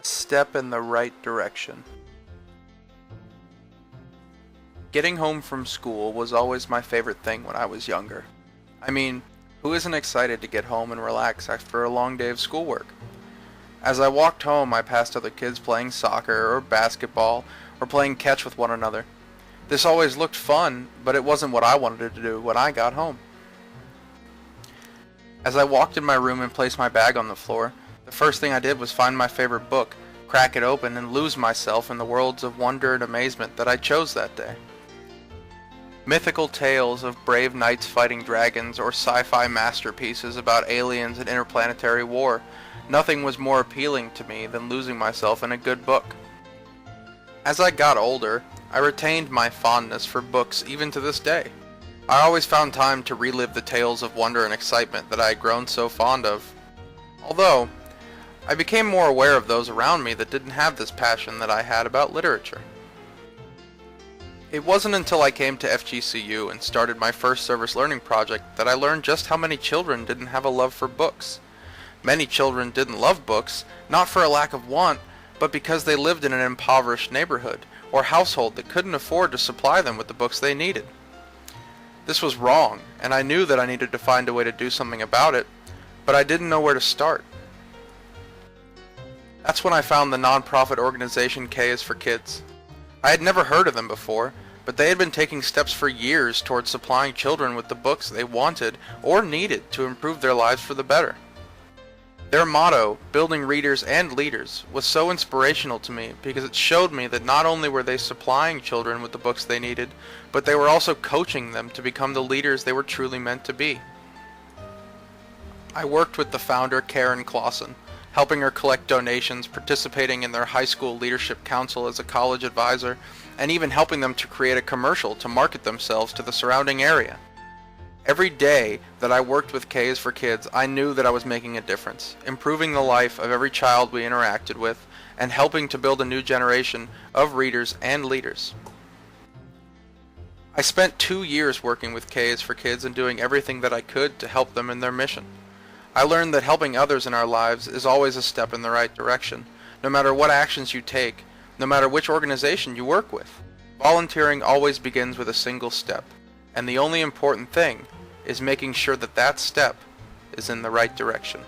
Step in the right direction. Getting home from school was always my favorite thing when I was younger. I mean, who isn't excited to get home and relax after a long day of schoolwork? As I walked home, I passed other kids playing soccer or basketball or playing catch with one another. This always looked fun, but it wasn't what I wanted to do when I got home. As I walked in my room and placed my bag on the floor, the first thing I did was find my favorite book, crack it open, and lose myself in the worlds of wonder and amazement that I chose that day. Mythical tales of brave knights fighting dragons or sci-fi masterpieces about aliens and interplanetary war, nothing was more appealing to me than losing myself in a good book. As I got older, I retained my fondness for books even to this day. I always found time to relive the tales of wonder and excitement that I had grown so fond of. Although, I became more aware of those around me that didn't have this passion that I had about literature. It wasn't until I came to FGCU and started my first service learning project that I learned just how many children didn't have a love for books. Many children didn't love books, not for a lack of want, but because they lived in an impoverished neighborhood or household that couldn't afford to supply them with the books they needed. This was wrong, and I knew that I needed to find a way to do something about it, but I didn't know where to start. That's when I found the nonprofit organization K is for Kids. I had never heard of them before, but they had been taking steps for years towards supplying children with the books they wanted or needed to improve their lives for the better. Their motto, building readers and leaders, was so inspirational to me because it showed me that not only were they supplying children with the books they needed, but they were also coaching them to become the leaders they were truly meant to be. I worked with the founder, Karen Clausen, helping her collect donations, participating in their high school leadership council as a college advisor, and even helping them to create a commercial to market themselves to the surrounding area. Every day that I worked with K is for Kids, I knew that I was making a difference, improving the life of every child we interacted with, and helping to build a new generation of readers and leaders. I spent 2 years working with K is for Kids and doing everything that I could to help them in their mission. I learned that helping others in our lives is always a step in the right direction, no matter what actions you take, no matter which organization you work with. Volunteering always begins with a single step, and the only important thing is making sure that that step is in the right direction.